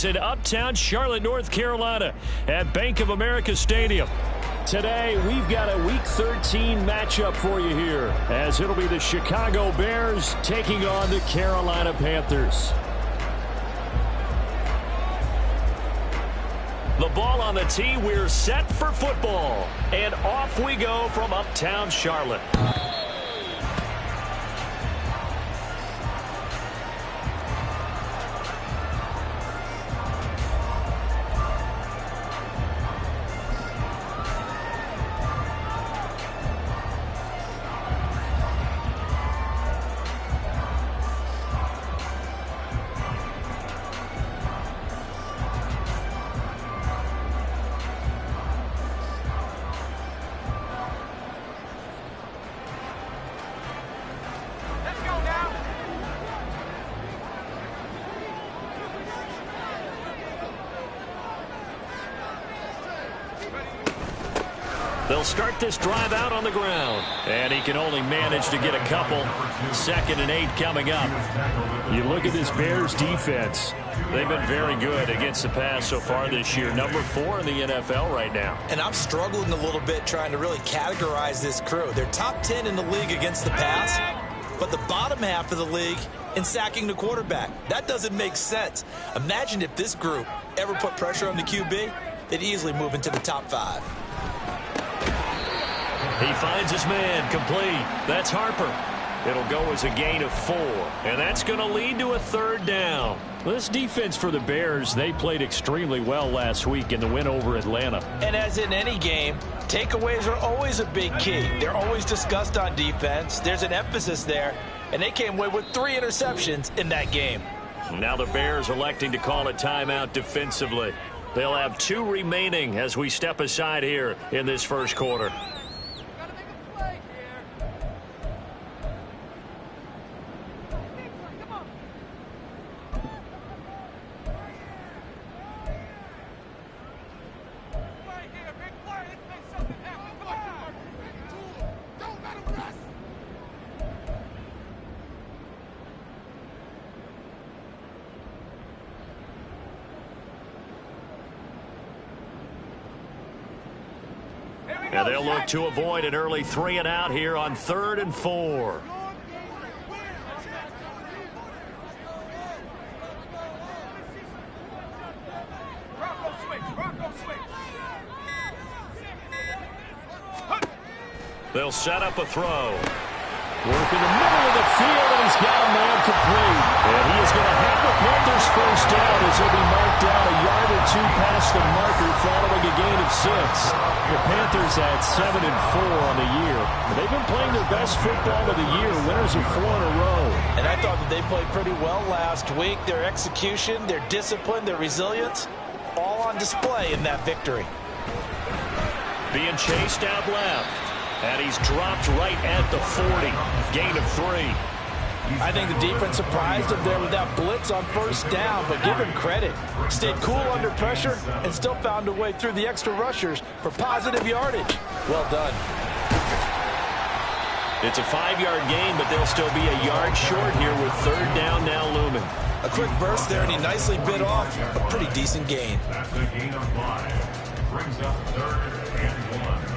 In uptown Charlotte, North Carolina at Bank of America Stadium. Today, we've got a Week 13 matchup for you here, as it'll be the Chicago Bears taking on the Carolina Panthers. The ball on the tee, we're set for football. And off we go from uptown Charlotte. They'll start this drive out on the ground. And he can only manage to get a couple. 2nd and 8 coming up. You look at this Bears defense. They've been very good against the pass so far this year. Number 4 in the NFL right now. And I'm struggling a little bit trying to really categorize this crew. They're top 10 in the league against the pass, but the bottom half of the league in sacking the quarterback. That doesn't make sense. Imagine if this group ever put pressure on the QB, they'd easily move into the top 5. He finds his man, complete. That's Harper. It'll go as a gain of 4, and that's going to lead to a 3rd down. This defense for the Bears, they played extremely well last week in the win over Atlanta. And as in any game, takeaways are always a big key. They're always discussed on defense. There's an emphasis there, and they came away with 3 interceptions in that game. Now the Bears electing to call a timeout defensively. They'll have 2 remaining as we step aside here in this first quarter. And they'll look to avoid an early 3 and out here on 3rd and 4. They'll set up a throw. Work in the middle of the field, and he's got a man complete. And he is going to have the Panthers first down as he'll be marked down a yard or 2 past the marker following a gain of 6. The Panthers at 7 and 4 on the year. They've been playing their best football of the year, winners of 4 in a row. And I thought that they played pretty well last week. Their execution, their discipline, their resilience, all on display in that victory. Being chased out left. And he's dropped right at the 40. Gain of 3. I think the defense surprised him there with that blitz on first down, but give him credit. Stayed cool under pressure and still found a way through the extra rushers for positive yardage. Well done. It's a 5-yard gain, but they'll still be a yard short here with 3rd down now looming. A quick burst there, and he nicely bit off a pretty decent gain. That's a gain of 5. Brings up 3rd and 1.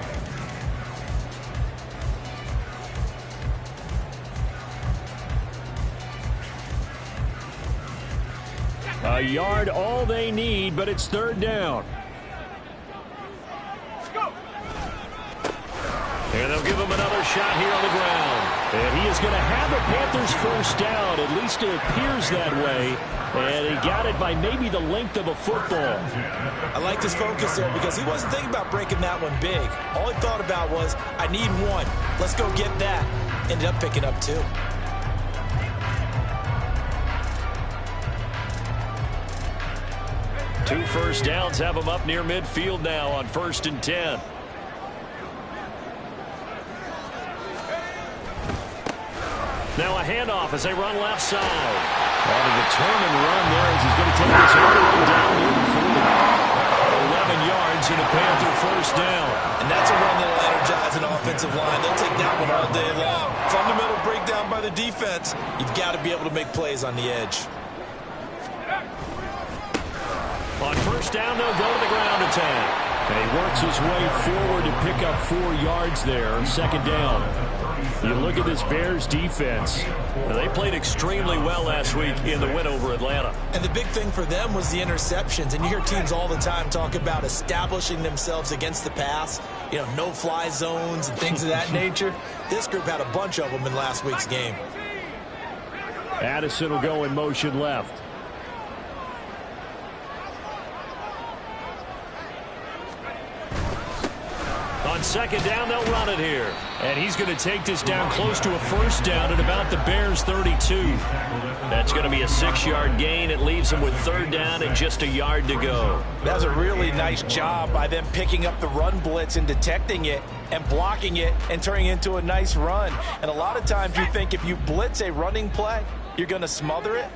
A yard all they need, but it's 3rd down. And they'll give him another shot here on the ground. And he is going to have the Panthers first down. At least it appears that way. And he got it by maybe the length of a football. I liked his focus there because he wasn't thinking about breaking that one big. All he thought about was, I need 1. Let's go get that. Ended up picking up 2. 2 first downs have them up near midfield now on 1st and 10. Now a handoff as they run left side. On a determined run there as he's going to take this all the way down near the 40. 11 yards and a Panther first down. And that's a run that'll energize an offensive line. They'll take that one all day long. Fundamental breakdown by the defense. You've got to be able to make plays on the edge. First down, they'll go to the ground attack. And he works his way forward to pick up 4 yards there. Second down. You look at this Bears defense. They played extremely well last week in the win over Atlanta. And the big thing for them was the interceptions. And you hear teams all the time talk about establishing themselves against the pass. You know, no-fly zones and things of that nature. This group had a bunch of them in last week's game. Addison will go in motion left. On second down, they'll run it here. And he's going to take this down close to a first down at about the Bears' 32. That's going to be a 6-yard gain. It leaves them with third down and just a yard to go. That was a really nice job by them picking up the run blitz and detecting it and blocking it and turning it into a nice run. And a lot of times you think if you blitz a running play, you're going to smother it.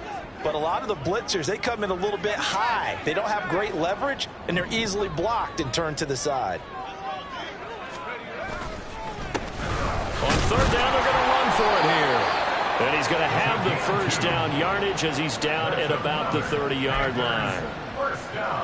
But a lot of the blitzers, they come in a little bit high. They don't have great leverage, and they're easily blocked and turned to the side. On third down, they're going to run for it here. And he's going to have the first down yardage as he's down at about the 30-yard line.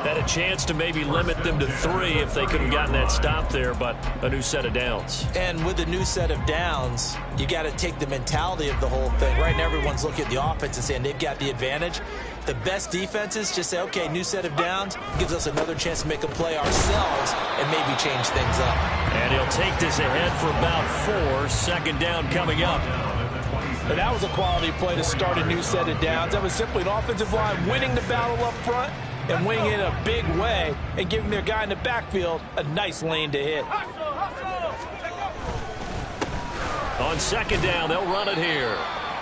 Had a chance to maybe limit them to 3 if they could have gotten that stop there, but a new set of downs. And with a new set of downs, you got to take the mentality of the whole thing. Right now, everyone's looking at the offense and saying they've got the advantage. The best defenses just say, okay, new set of downs, gives us another chance to make a play ourselves and maybe change things up. And he'll take this ahead for about 4. Second down coming up. And that was a quality play to start a new set of downs. That was simply an offensive line winning the battle up front and winning it in a big way and giving their guy in the backfield a nice lane to hit. On second down, they'll run it here.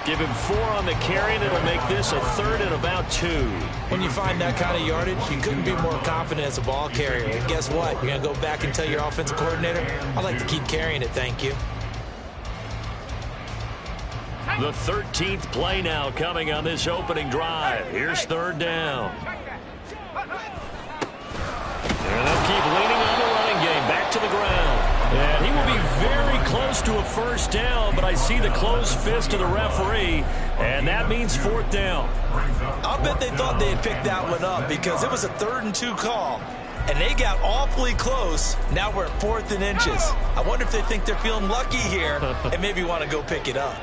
Give him 4 on the carry, and it'll make this a third and about 2. When you find that kind of yardage, you couldn't be more confident as a ball carrier. And guess what? You're going to go back and tell your offensive coordinator, I'd like to keep carrying it, thank you. The 13th play now coming on this opening drive. Here's third down. And they'll keep leaning on the running game. Back to the ground. And he will be very close to a first down, but I see the closed fist of the referee, and that means fourth down. I'll bet they thought they had picked that one up because it was a 3rd and 2 call, and they got awfully close. Now we're at 4th and inches. I wonder if they think they're feeling lucky here and maybe want to go pick it up.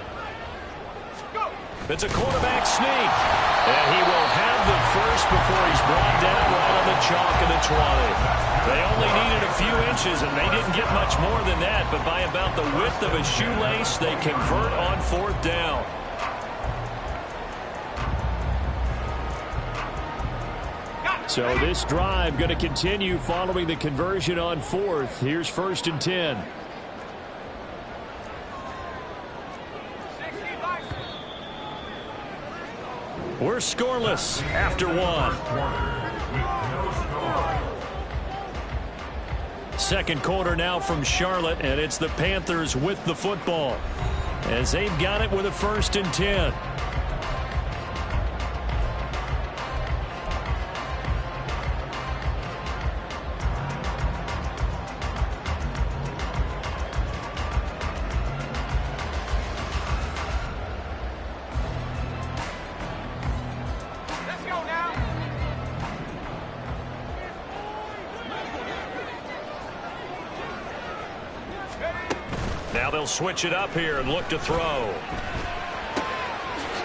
It's a quarterback sneak, and he will have the first before he's brought down right on the chalk of the 20. They only needed a few inches, and they didn't get much more than that, but by about the width of a shoelace, they convert on fourth down. So this drive going to continue following the conversion on fourth. Here's 1st and 10. We're scoreless after 1. Second quarter now from Charlotte, and it's the Panthers with the football as they've got it with a 1st and 10. Now they'll switch it up here and look to throw.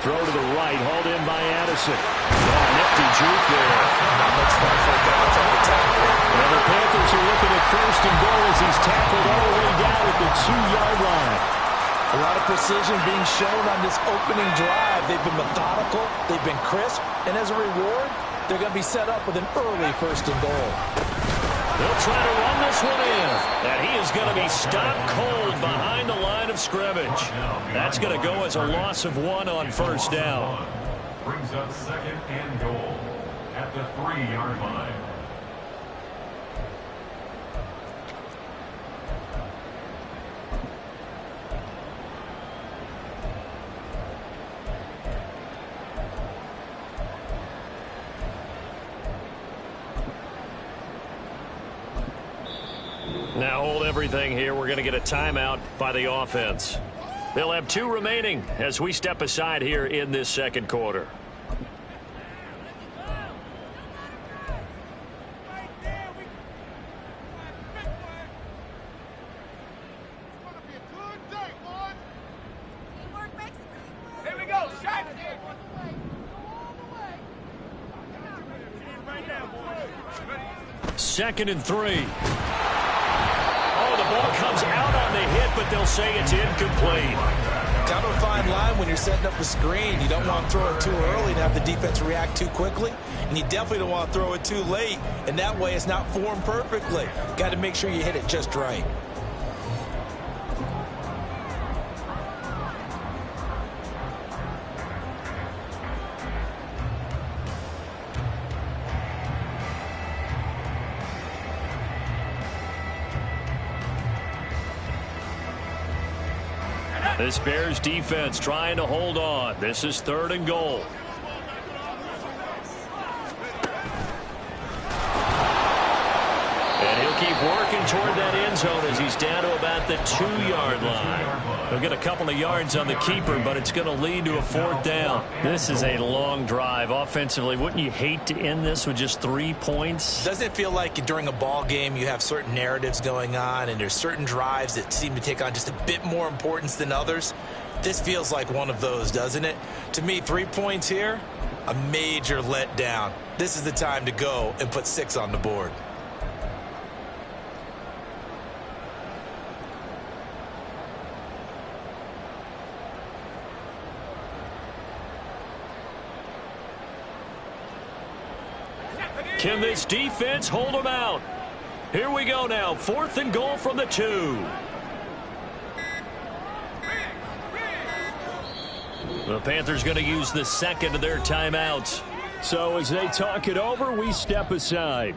Throw to the right, hauled in by Addison. Nifty juke there. Not much fun for a bounce on the tackle. And the Panthers are looking at 1st and goal as he's tackled all the way down at the 2-yard line. A lot of precision being shown on this opening drive. They've been methodical, they've been crisp, and as a reward, they're going to be set up with an early 1st and goal. They'll try to run this one in. And he is going to be stopped cold behind the line of scrimmage. That's going to go as a loss of 1 on 1st down. Brings up 2nd and goal at the 3-yard line. Now hold everything here. We're going to get a timeout by the offense. They'll have 2 remaining as we step aside here in this second quarter. 2nd and 3. Oh, the ball comes out on the hit, but they'll say it's incomplete. Kind of a fine line when you're setting up a screen. You don't want to throw it too early and have the defense react too quickly. And you definitely don't want to throw it too late. And that way it's not formed perfectly. Got to make sure you hit it just right. This Bears defense trying to hold on. This is 3rd and goal. And he'll keep working toward that end zone as he's down to about the 2-yard line. He'll get a couple of yards on the keeper, but it's going to lead to a 4th down. This is a long drive offensively. Wouldn't you hate to end this with just 3 points? Doesn't it feel like during a ball game you have certain narratives going on and there's certain drives that seem to take on just a bit more importance than others? This feels like one of those, doesn't it? To me, 3 points here, a major letdown. This is the time to go and put 6 on the board. Can this defense hold them out? Here we go now. 4th and goal from the 2. The Panthers going to use the 2nd of their timeouts. So as they talk it over, we step aside.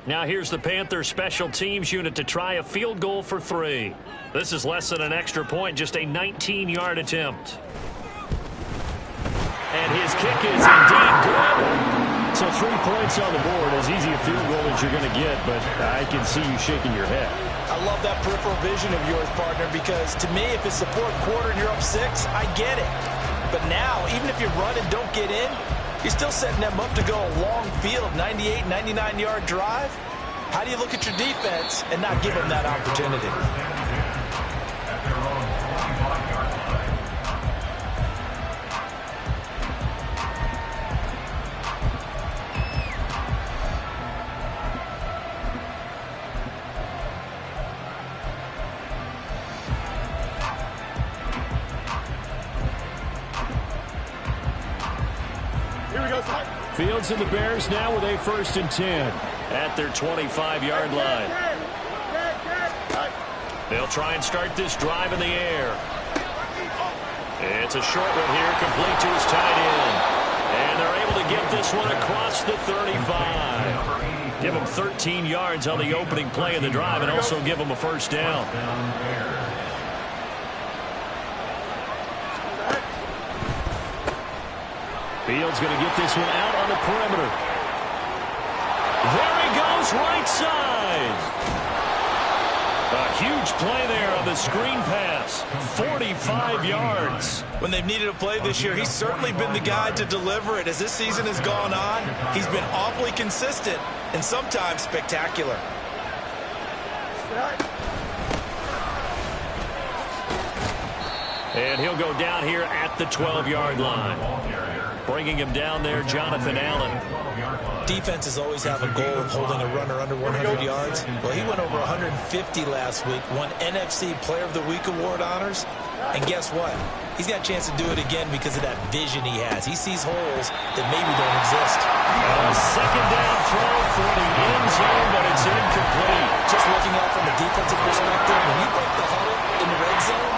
Now here's the Panthers special teams unit to try a field goal for 3. This is less than an extra point, just a 19-yard attempt. And his kick is indeed good. So 3 points on the board, as easy a field goal as you're going to get, but I can see you shaking your head. I love that peripheral vision of yours, partner, because to me, if it's the 4th quarter and you're up 6, I get it. But now, even if you run and don't get in, you're still setting them up to go a long field, 98, 99-yard drive. How do you look at your defense and not give them that opportunity? Fields and the Bears now with a 1st and 10 at their 25-yard line. They'll try and start this drive in the air. It's a short one here, complete to his tight end. And they're able to get this one across the 35. Give them 13 yards on the opening play of the drive and also give them a 1st down. Fields going to get this one out on the perimeter. There he goes, right side. A huge play there on the screen pass. 45 yards. When they've needed a play this year, he's certainly been the guy to deliver it. As this season has gone on, he's been awfully consistent and sometimes spectacular. And he'll go down here at the 12-yard line. Bringing him down there, Jonathan Allen. Defenses always have a goal of holding a runner under 100 yards. Well, he went over 150 last week, won NFC Player of the Week award honors. And guess what? He's got a chance to do it again because of that vision he has. He sees holes that maybe don't exist. A 2nd down throw for the end zone, but it's incomplete. Just looking out from a defensive perspective, when you break the huddle in the red zone,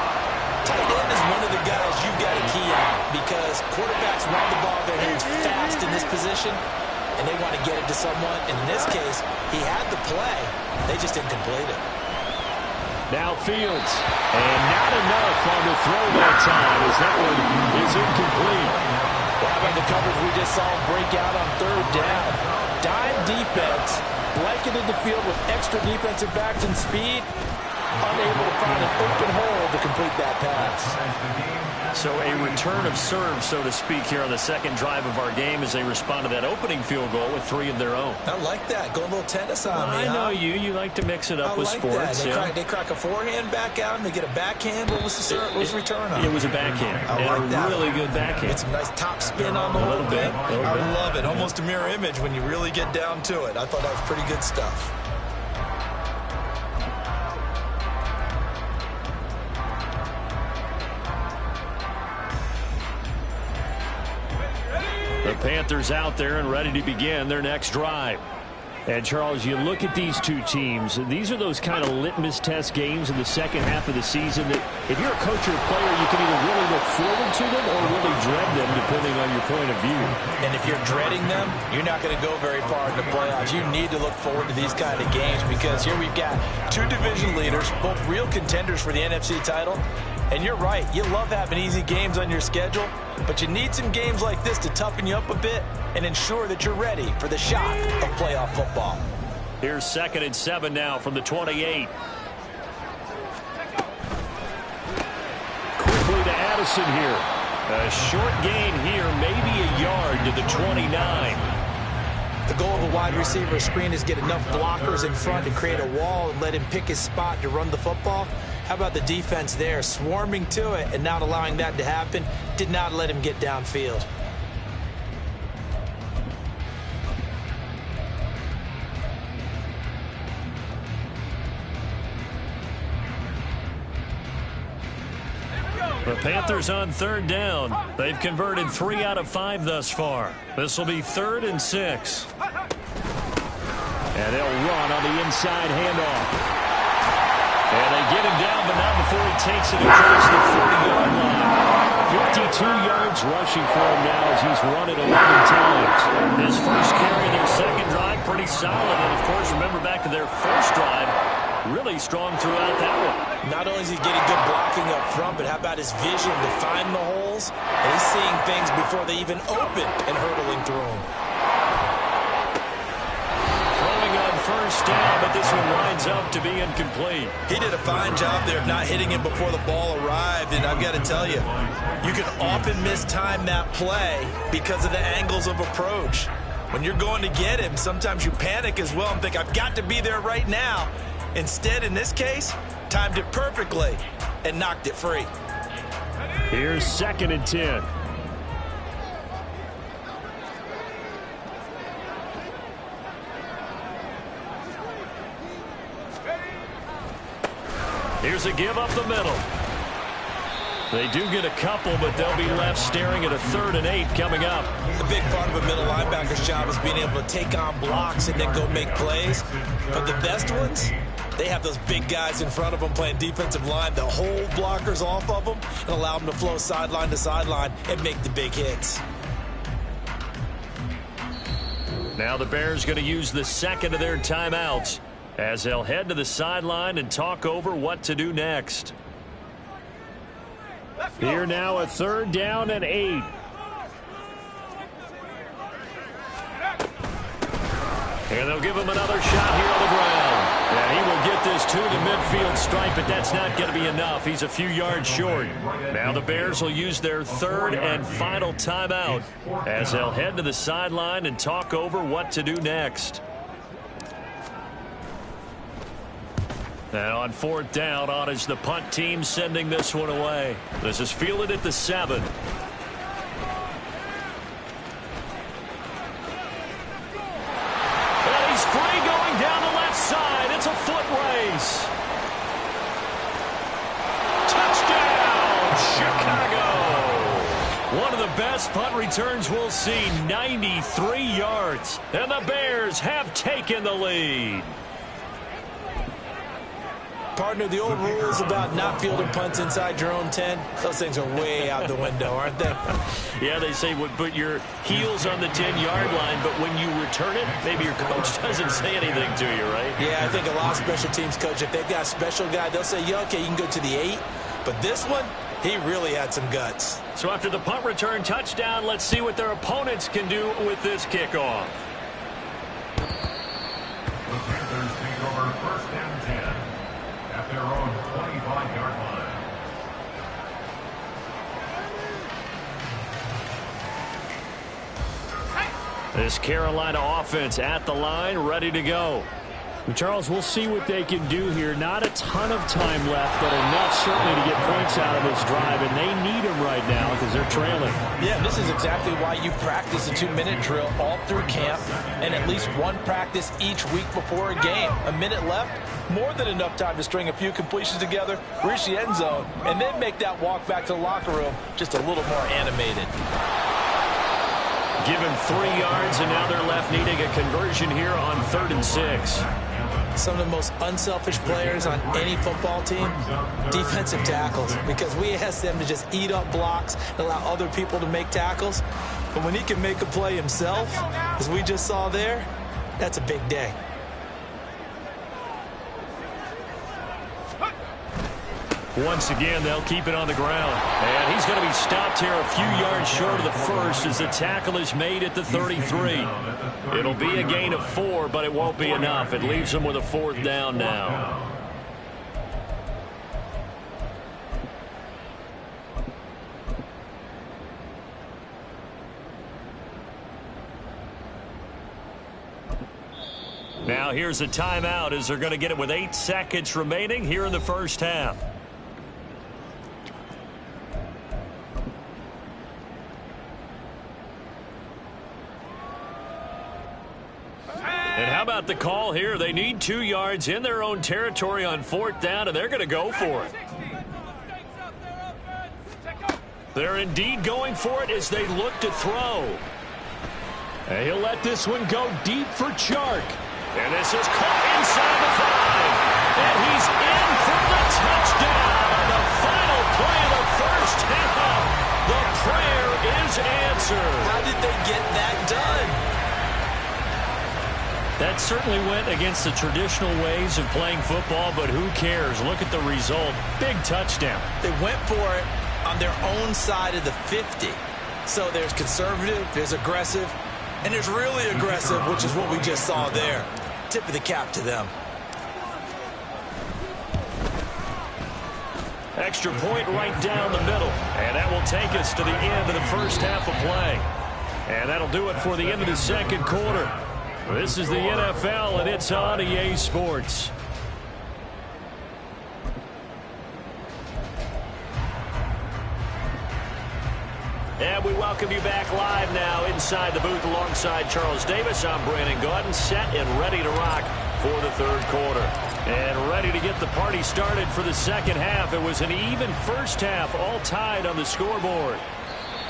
tight end is one of the guys you've got to key on because quarterbacks want the ball in their hands fast in this position, and they want to get it to someone. And in this case, he had the play. They just didn't complete it. Now Fields. And not enough on the throw that time as that one is incomplete. How about the coverage we just saw him break out on third down? Dime defense, blanketed the field with extra defensive backs and speed, unable to find an open hole to complete that pass. So a return of serve, so to speak, here on the second drive of our game as they respond to that opening field goal with 3 of their own. I like that. Go a little tennis on me, I know you. You like to mix it up with sports. They crack a forehand back out and they get a backhand. What was the serve? What was the return on? It was a backhand. I like that. Really good backhand. Get some nice top spin on the whole thing. I love it. Almost a mirror image when you really get down to it. I thought that was pretty good stuff. The Panthers out there and ready to begin their next drive. And, Charles, you look at these two teams, these are those kind of litmus test games in the second half of the season that if you're a coach or a player, you can either really look forward to them or really dread them, depending on your point of view. And if you're dreading them, you're not going to go very far in the playoffs. You need to look forward to these kind of games because here we've got 2 division leaders, both real contenders for the NFC title. And you're right, you love having easy games on your schedule, but you need some games like this to toughen you up a bit and ensure that you're ready for the shock of playoff football. Here's 2nd and 7 now from the 28. Quickly to Addison here. A short gain here, maybe a yard to the 29. The goal of a wide receiver screen is get enough blockers in front to create a wall and let him pick his spot to run the football. How about the defense there, swarming to it and not allowing that to happen? Did not let him get downfield. The Panthers on 3rd down. They've converted 3 out of 5 thus far. This will be 3rd and 6. And they'll run on the inside handoff. And they get him down, but not before he takes it across the 40-yard line. 52 yards rushing for him now as he's run it 11 times. His first carry, their second drive, pretty solid. And, of course, remember back to their first drive, really strong throughout that one. Not only is he getting good blocking up front, but how about his vision to find the holes? And he's seeing things before they even open and hurdling through them. First down, but this one winds up to be incomplete. He did a fine job there of not hitting him before the ball arrived, and I've got to tell you, you can often mistime that play because of the angles of approach. When you're going to get him, sometimes you panic as well and think, I've got to be there right now. Instead, in this case, timed it perfectly and knocked it free. Here's 2nd and 10. Here's a give up the middle. They do get a couple, but they'll be left staring at a 3rd and 8 coming up. The big part of a middle linebacker's job is being able to take on blocks and then go make plays. But the best ones, they have those big guys in front of them playing defensive line that hold blockers off of them and allow them to flow sideline to sideline and make the big hits. Now the Bears going to use the second of their timeouts as they'll head to the sideline and talk over what to do next. Here now a 3rd down and 8. And they'll give him another shot here on the ground. And he will get this to the midfield stripe, but that's not going to be enough. He's a few yards short. Now the Bears will use their 3rd and final timeout as they'll head to the sideline and talk over what to do next. And on 4th down, on is the punt team sending this one away. This is fielded at the 7. And he's free going down the left side. It's a foot race. Touchdown, Chicago. One of the best punt returns we'll see, 93 yards. And the Bears have taken the lead. Partner, the old rules about not fielding punts inside your own 10, those things are way out the window, aren't they? Yeah, they say put your heels on the 10-yard line, but when you return it, maybe your coach doesn't say anything to you, right? Yeah, I think a lot of special teams coach, if they've got a special guy, they'll say, yeah, okay, you can go to the 8. But this one, He really had some guts. So after the punt return touchdown, let's see what their opponents can do with this kickoff. The Panthers take over 1st and 10 at their own 25-yard line. This Carolina offense at the line, ready to go. Charles, we'll see what they can do here. Not a ton of time left, but enough certainly to get points out of this drive, and they need them right now because they're trailing. Yeah, this is exactly why you practice a 2-minute drill all through camp and at least one practice each week before a game. A minute left, more than enough time to string a few completions together, reach the end zone, and then make that walk back to the locker room just a little more animated. Give him 3 yards, and now they're left needing a conversion here on 3rd and 6. Some of the most unselfish players on any football team, defensive tackles, because we ask them to just eat up blocks and allow other people to make tackles. But when he can make a play himself, as we just saw there, that's a big day. Once again, they'll keep it on the ground. And he's going to be stopped here a few yards short of the first as the tackle is made at the 33. It'll be a gain of 4, but it won't be enough. It leaves them with a 4th down now. Now here's a timeout as they're going to get it with 8 seconds remaining here in the first half. And how about the call here? They need 2 yards in their own territory on 4th down, and they're going to go for it. They're indeed going for it as they look to throw. And he'll let this one go deep for Chark. And this is caught inside the 5. And he's in for the touchdown. The final play of the first half. The prayer is answered. How did they get that done? That certainly went against the traditional ways of playing football, but who cares? Look at the result. Big touchdown. They went for it on their own side of the 50. So there's conservative, there's aggressive, and there's really aggressive, which is what we just saw there. Tip of the cap to them. Extra point right down the middle. And that will take us to the end of the first half of play. And that'll do it for the end of the second quarter. This is the NFL, and it's on EA Sports. And we welcome you back live now inside the booth alongside Charles Davis. I'm Brandon Gaudin, set and ready to rock for the third quarter. And ready to get the party started for the second half. It was an even first half, all tied on the scoreboard.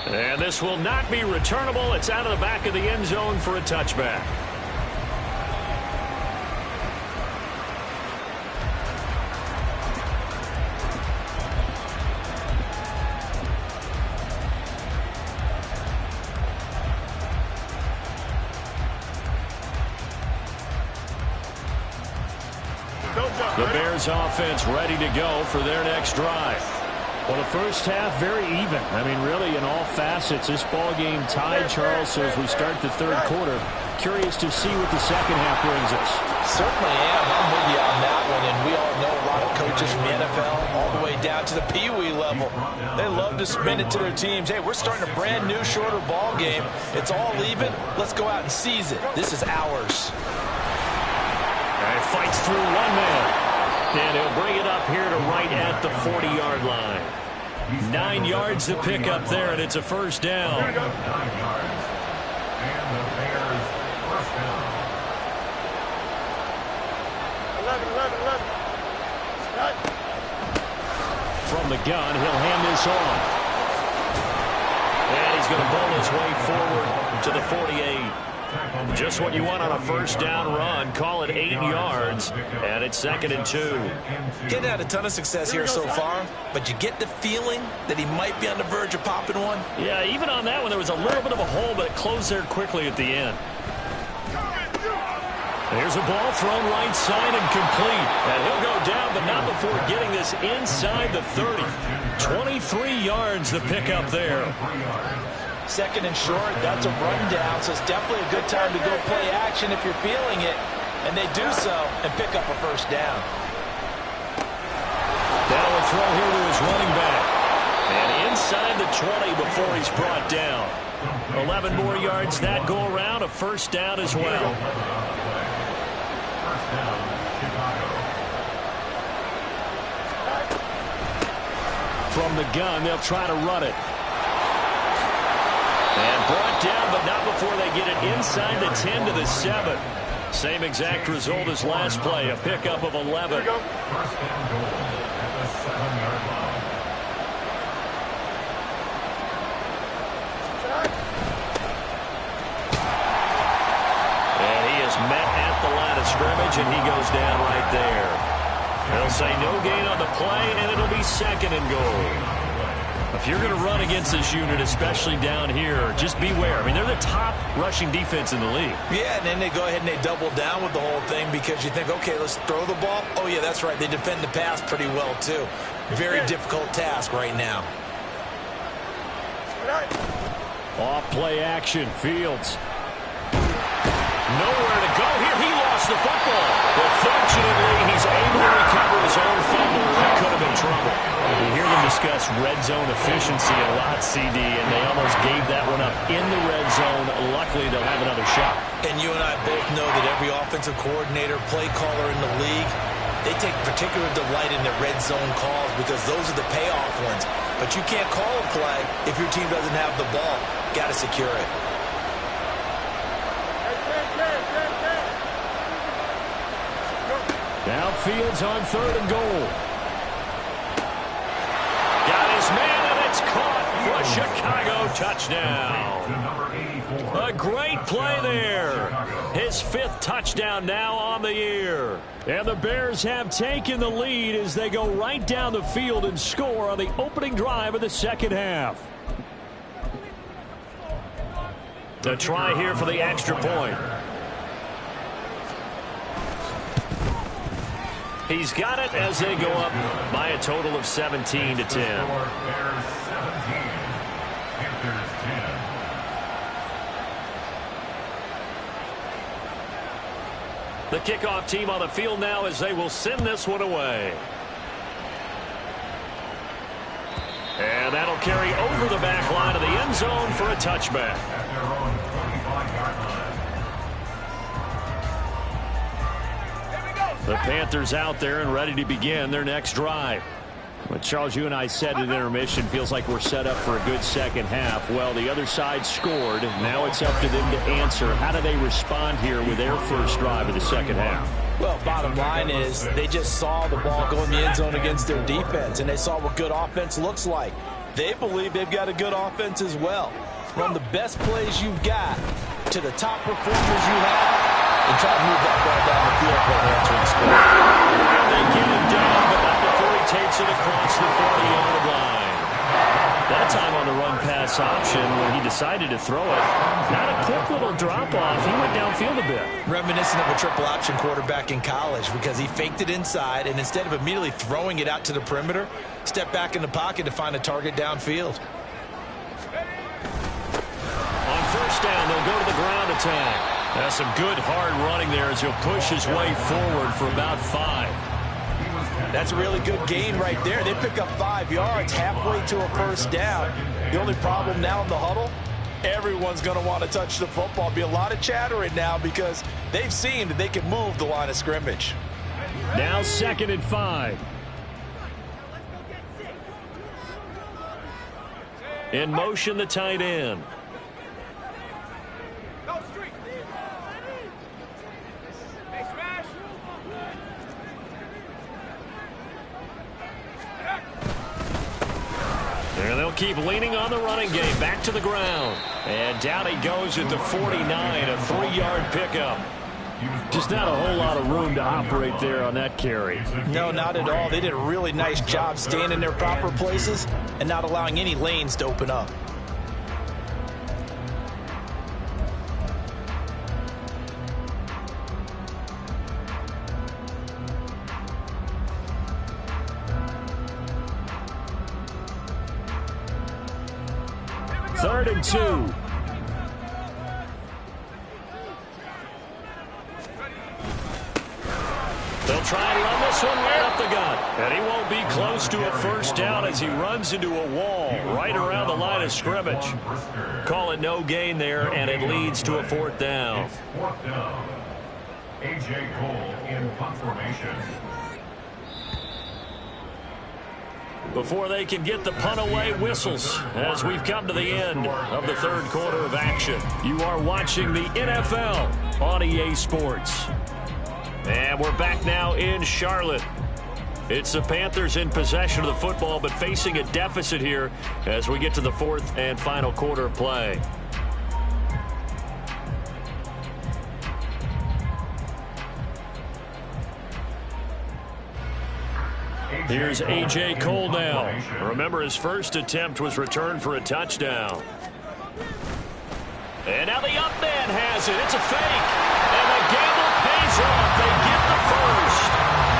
And this will not be returnable. It's out of the back of the end zone for a touchback. The Bears offense ready to go for their next drive. Well, the first half very even. I mean, really, in all facets, this ball game tied, Charles. So as we start the third quarter, curious to see what the second half brings us. Certainly am. I'm with you on that one. And we all know a lot of coaches from the NFL all the way down to the Pee Wee level. They love to spin it to their teams. Hey, we're starting a brand new, shorter ball game. It's all even. Let's go out and seize it. This is ours. And fights through one man. And he'll bring it up here to right at the 40-yard line. 9 yards to pick up there, and it's a first down. 9 yards. And the Bears first down. 11. From the gun, he'll hand this off. And he's going to bowl his way forward to the 48. Just what you want on a first down run. Call it 8 yards, and it's 2nd and 2. Getting had a ton of success here so far, but you get the feeling that he might be on the verge of popping one. Yeah, even on that one, there was a little bit of a hole, but it closed there quickly at the end. Here's a ball thrown right side and complete. And he'll go down, but not before getting this inside the 30. 23 yards the pickup there. Second and short, that's a rundown, so it's definitely a good time to go play action if you're feeling it. And they do so and pick up a first down. Now a throw here to his running back. And inside the 20 before he's brought down. 11 more yards that go around, a first down as well. From the gun, they'll try to run it. And brought down, but not before they get it inside the 10 to the 7. Same exact result as last play, a pickup of 11. And he is met at the line of scrimmage, and he goes down right there. They'll say no gain on the play, and it'll be second and goal. If you're going to run against this unit, especially down here, just beware. I mean, they're the top rushing defense in the league. Yeah, and then they go ahead and they double down with the whole thing because you think, okay, let's throw the ball. Oh, yeah, that's right. They defend the pass pretty well, too. Very difficult task right now. Off play action, Fields. Nowhere to go here. He lost the football. But fortunately, he's able to recover his own fumble. That could have been trouble. We hear them discuss red zone efficiency a lot, CD, and they almost gave that one up in the red zone. Luckily, they'll have another shot. And you and I both know that every offensive coordinator, play caller in the league, they take particular delight in their red zone calls because those are the payoff ones. But you can't call a play if your team doesn't have the ball. Got to secure it. Now Fields on third and goal. Got his man, and it's caught for a Chicago touchdown. A great play there. His 5th touchdown now on the year. And the Bears have taken the lead as they go right down the field and score on the opening drive of the second half. The try here for the extra point. He's got it as they go up by a total of 17 to 10. The kickoff team on the field now as they will send this one away. And that'll carry over the back line of the end zone for a touchback. The Panthers out there and ready to begin their next drive. But Charles, you and I said at intermission, feels like we're set up for a good second half. Well, the other side scored. Now it's up to them to answer. How do they respond here with their first drive of the second half? Well, bottom line is they just saw the ball go in the end zone against their defense, and they saw what good offense looks like. They believe they've got a good offense as well. Run the best plays you've got to the top performers you have, and try to move that ball down the field for an answering score. And they get him down, but not before he takes it across the 40-yard line. That time on the run-pass option when he decided to throw it. Not a quick little drop-off. He went downfield a bit. Reminiscent of a triple option quarterback in college because he faked it inside, and instead of immediately throwing it out to the perimeter, stepped back in the pocket to find a target downfield. On first down, they'll go to the ground attack. That's some good hard running there as he'll push his way forward for about 5. That's a really good gain right there. They pick up 5 yards halfway to a first down. The only problem now in the huddle, everyone's going to want to touch the football. Be a lot of chattering now because they've seen that they can move the line of scrimmage. Now 2nd and 5. In motion, the tight end. And they'll keep leaning on the running game. Back to the ground. And down he goes at the 49, a 3-yard pickup. Just not a whole lot of room to operate there on that carry. No, not at all. They did a really nice job staying in their proper places and not allowing any lanes to open up. 3rd and 2. They'll try and run this one right up the gut. And he won't be close to a first down as he runs into a wall right around the line of scrimmage. Call it no gain there, and it leads to a 4th down. It's 4th down. A.J. Cole in punt formation. Before they can get the punt away, whistles as we've come to the end of the 3rd quarter of action. You are watching the NFL on EA Sports. And we're back now in Charlotte. It's the Panthers in possession of the football, but facing a deficit here as we get to the 4th and final quarter of play. Here's A.J. Cole now. Remember, his first attempt was returned for a touchdown. And now the up man has it. It's a fake. And the gamble pays off. They get the first.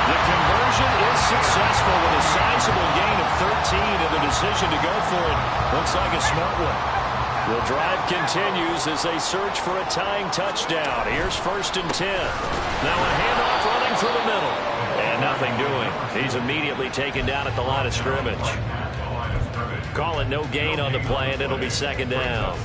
The conversion is successful with a sizable gain of 13, and the decision to go for it looks like a smart one. The drive continues as they search for a tying touchdown. Here's 1st and 10. Now a handoff running through the middle. And nothing doing. He's immediately taken down at the line of scrimmage. Call it no gain on the play, and it'll be 2nd down.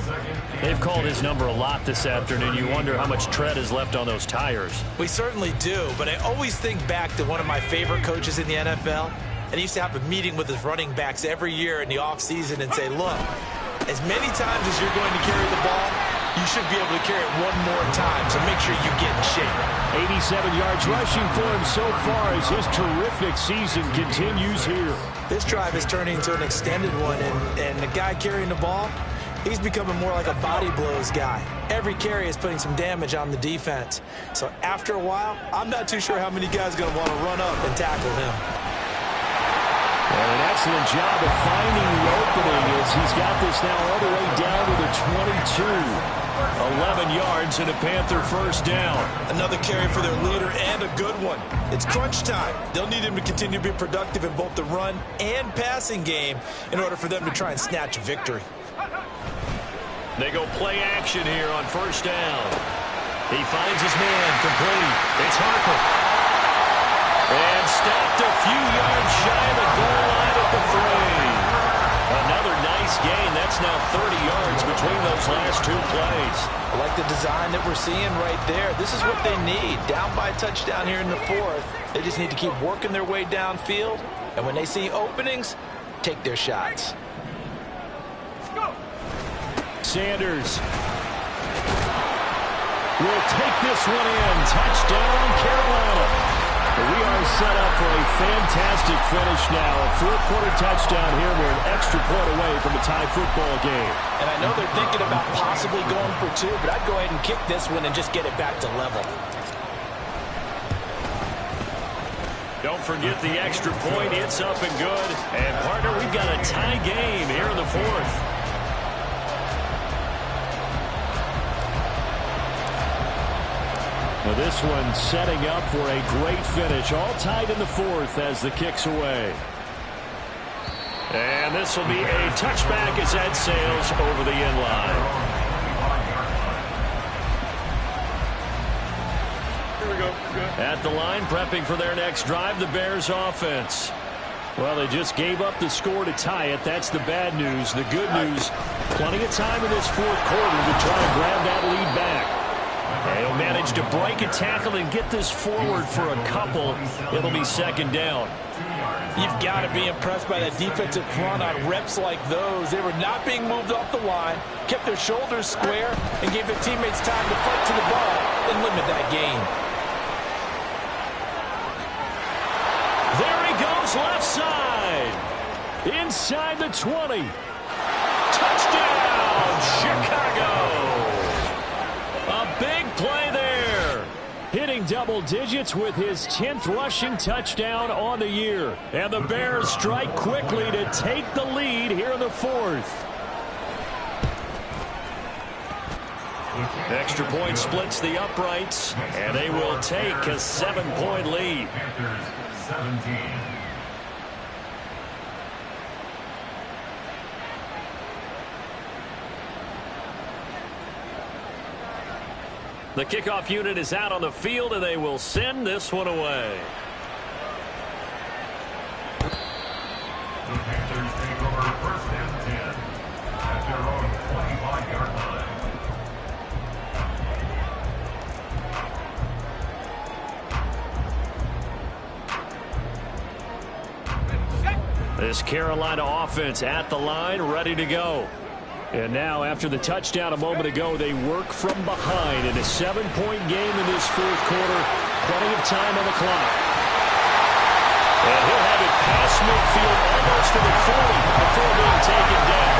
They've called his number a lot this afternoon. You wonder how much tread is left on those tires. We certainly do, but I always think back to one of my favorite coaches in the NFL, and he used to have a meeting with his running backs every year in the offseason and say, look, as many times as you're going to carry the ball, you should be able to carry it one more time, so make sure you get in shape. 87 yards rushing for him so far as his terrific season continues here. This drive is turning into an extended one, and the guy carrying the ball, he's becoming more like a body blows guy. Every carry is putting some damage on the defense. So after a while, I'm not too sure how many guys are going to want to run up and tackle him. And an excellent job of finding the opening as he's got this now all the way down to the 22. 11 yards and a Panther first down. Another carry for their leader and a good one. It's crunch time. They'll need him to continue to be productive in both the run and passing game in order for them to try and snatch a victory. They go play action here on 1st down. He finds his man complete. It's Harper. And stopped a few yards shy of the goal line at the 3. Another nice gain. That's now 30 yards between those last 2 plays. I like the design that we're seeing right there. This is what they need. Down by a touchdown here in the 4th. They just need to keep working their way downfield. And when they see openings, take their shots. Sanders will take this one in. Touchdown, Carolina. We are set up for a fantastic finish now. A 4th quarter touchdown here. We're an extra point away from a tie football game. And I know they're thinking about possibly going for 2, but I'd go ahead and kick this one and just get it back to level. Don't forget the extra point. It's up and good. And, partner, we've got a tie game here in the 4th. Now this one setting up for a great finish. All tied in the 4th as the kick's away. And this will be a touchback as that sails over the end line. Here we go. At the line, prepping for their next drive, the Bears offense. Well, they just gave up the score to tie it. That's the bad news. The good news, plenty of time in this 4th quarter to try to grab that lead back. And he'll manage to break a tackle and get this forward for a couple. It'll be 2nd down. You've got to be impressed by that defensive front on reps like those. They were not being moved off the line, kept their shoulders square, and gave their teammates time to fight to the ball and limit that gain. There he goes, left side. Inside the 20. Touchdown, Chicago. A big play there. Hitting double digits with his 10th rushing touchdown on the year. And the Bears strike quickly to take the lead here in the 4th. Extra point splits the uprights, and they will take a 7-point lead. Panthers 17. The kickoff unit is out on the field, and they will send this one away. The Panthers take over first and 10 at their own 25-yard line. This Carolina offense at the line, ready to go. And now, after the touchdown a moment ago, they work from behind in a 7-point game in this fourth quarter. Plenty of time on the clock. And he'll have it past midfield almost to the 40 before being taken down.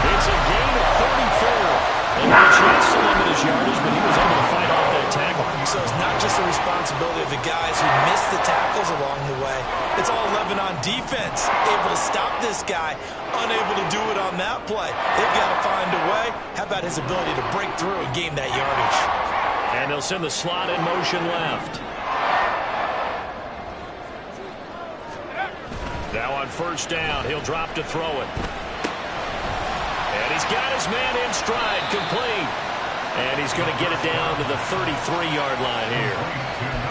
It's a gain of 34. He had a chance to limit his yardage, but he was able to fight off that tackle. So it's not just the responsibility of the guys who missed the tackles along the way. It's all 11 on defense. Able to stop this guy, unable to do it on that play. They've got to find a way. How about his ability to break through and gain that yardage? And they'll send the slot in motion left. Now on first down, he'll drop to throw it. And he's got his man in stride, complete. And he's going to get it down to the 33-yard line here.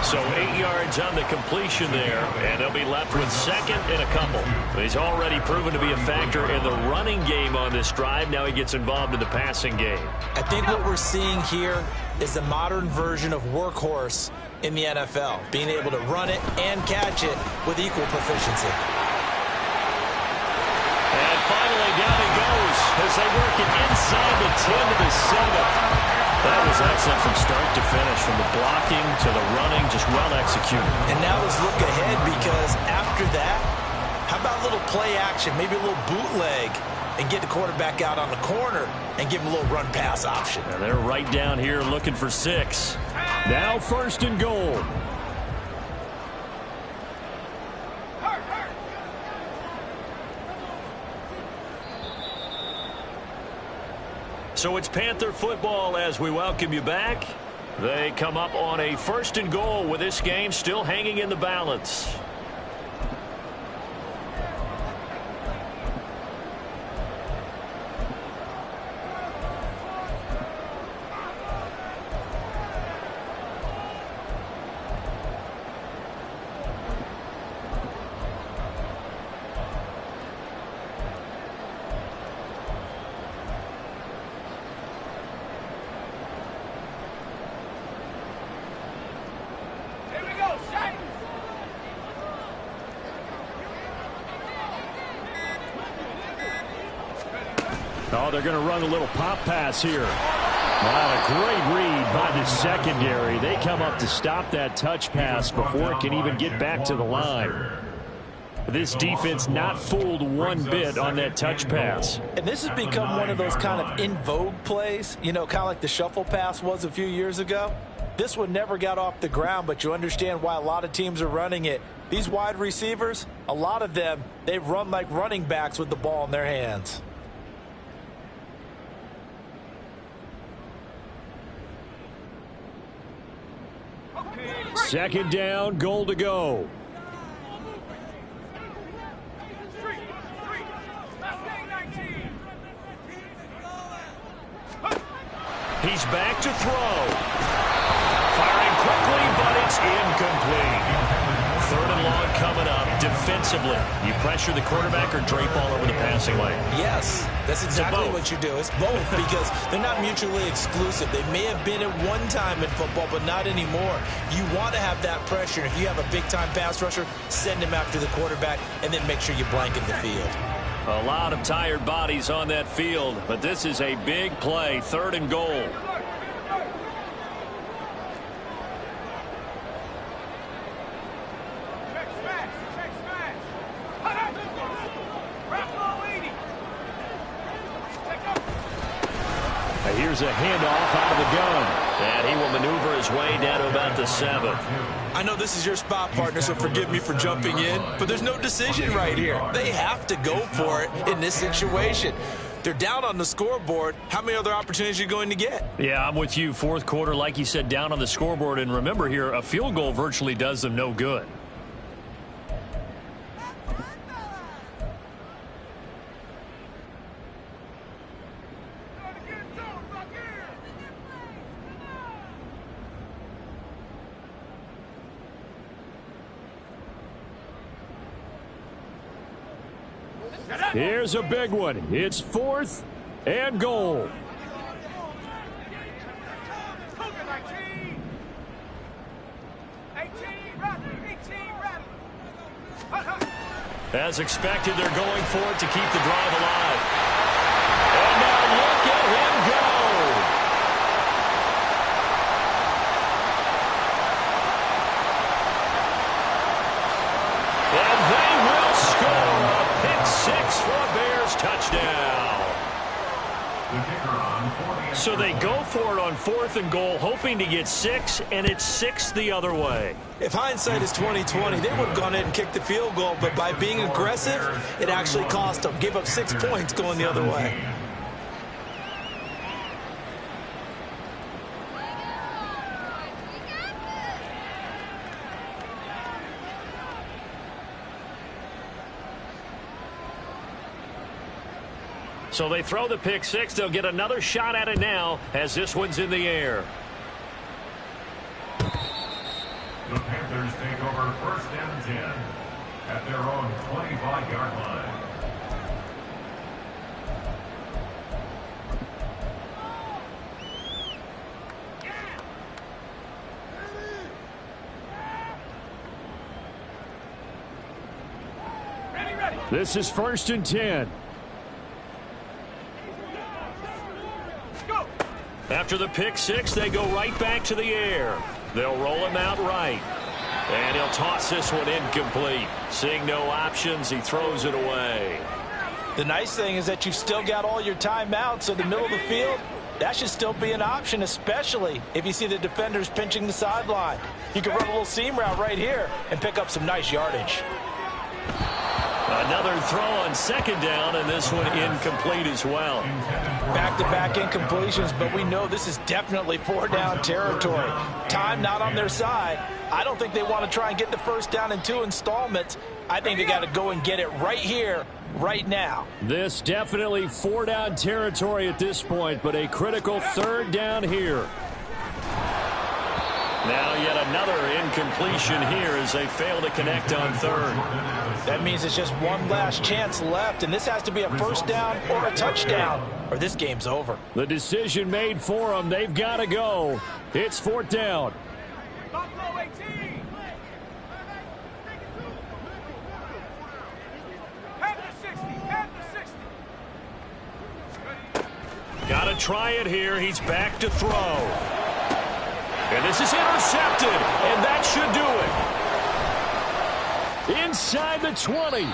So 8 yards on the completion there, and they'll be left with second and a couple. He's already proven to be a factor in the running game on this drive. Now he gets involved in the passing game. I think what we're seeing here is the modern version of workhorse in the NFL, being able to run it and catch it with equal proficiency. And finally, down he goes as they work it inside the 10 to the 7. That was excellent from start to finish, from the blocking to the running, just well executed. And now let's look ahead, because after that, how about a little play action, maybe a little bootleg, and get the quarterback out on the corner and give him a little run-pass option. And they're right down here looking for 6. Now first and goal. So it's Panther football as we welcome you back. They come up on a first and goal with this game still hanging in the balance. Oh, they're going to run a little pop pass here. Wow, a great read by the secondary. They come up to stop that touch pass before it can even get back to the line. This defense not fooled one bit on that touch pass. And this has become one of those kind of in vogue plays, you know, kind of like the shuffle pass was a few years ago. This one never got off the ground, but you understand why a lot of teams are running it. These wide receivers, a lot of them, they run like running backs with the ball in their hands. Second down, goal to go. He's back to throw. Firing quickly, but it's incomplete. Third and long coming up. Defensively, you pressure the quarterback or drape all over the passing lane? Yes, that's exactly what you do. It's both, because they're not mutually exclusive. They may have been at one time in football, but not anymore. You want to have that pressure. If you have a big-time pass rusher, send him after the quarterback, and then make sure you blanket the field. A lot of tired bodies on that field, but this is a big play. Third and goal. Here's a handoff out of the gun. And he will maneuver his way down to about the 7. I know this is your spot, partner, so forgive me for jumping in, but there's no decision right here. They have to go for it in this situation. They're down on the scoreboard. How many other opportunities are you going to get? Yeah, I'm with you. Fourth quarter, like you said, down on the scoreboard. And remember here, a field goal virtually does them no good. Here's a big one. It's 4th and goal. As expected, they're going for it to keep the drive alive. And now look at him go. And they will score a pick six for a Bears touchdown. So they go for it on 4th and goal, hoping to get 6, and it's 6 the other way. If hindsight is 20/20, they would have gone ahead and kicked the field goal, but by being aggressive, it actually cost them. Gave up 6 points going the other way. So they throw the pick six. They'll get another shot at it now as this one's in the air. The Panthers take over 1st and 10 at their own 25-yard line. This is 1st and 10. After the pick six, they go right back to the air. They'll roll him out right. And he'll toss this one incomplete. Seeing no options, he throws it away. The nice thing is that you've still got all your timeouts, so the middle of the field, that should still be an option, especially if you see the defenders pinching the sideline. You can run a little seam route right here and pick up some nice yardage. Another throw on 2nd down, and this one incomplete as well. Back-to-back incompletions, but we know this is definitely 4-down territory. Time not on their side. I don't think they want to try and get the 1st down in 2 installments. I think they got to go and get it right here, right now. This definitely 4-down territory at this point, but a critical 3rd down here. Now yet another incompletion here as they fail to connect on 3rd. That means it's just one last chance left, and this has to be a 1st down or a touchdown, or this game's over. The decision made for them. They've got to go. It's 4th down. Got to try it here. He's back to throw. And this is intercepted, and that should do it. Inside the 20.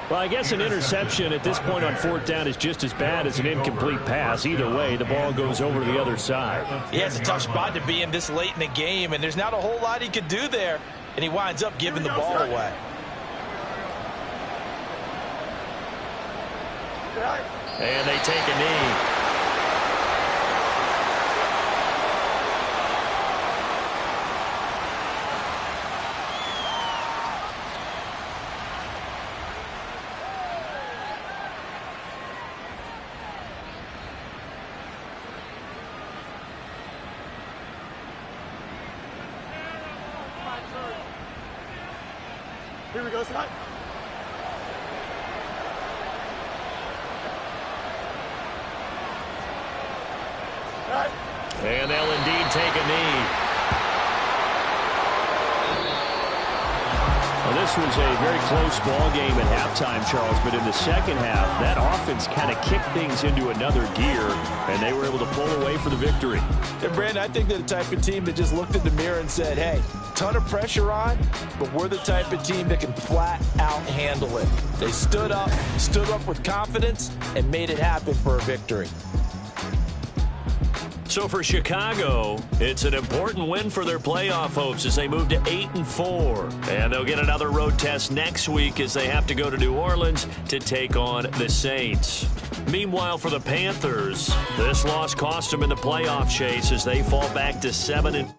Well, I guess an interception at this point on 4th down is just as bad as an incomplete pass. Either way, the ball goes over to the other side. Yeah, it's a tough spot to be in this late in the game, and there's not a whole lot he could do there, and he winds up giving the ball away. And they take a knee. Here we go, Scott. And they'll indeed take a knee. Well, this was a very close ball game at halftime, Charles, but in the second half, that offense kind of kicked things into another gear, and they were able to pull away for the victory. And Brandon, I think they're the type of team that just looked in the mirror and said, hey, ton of pressure on, but we're the type of team that can flat out handle it. They stood up with confidence, and made it happen for a victory. So for Chicago, it's an important win for their playoff hopes as they move to 8-4. And they'll get another road test next week as they have to go to New Orleans to take on the Saints. Meanwhile, for the Panthers, this loss cost them in the playoff chase as they fall back to 7-.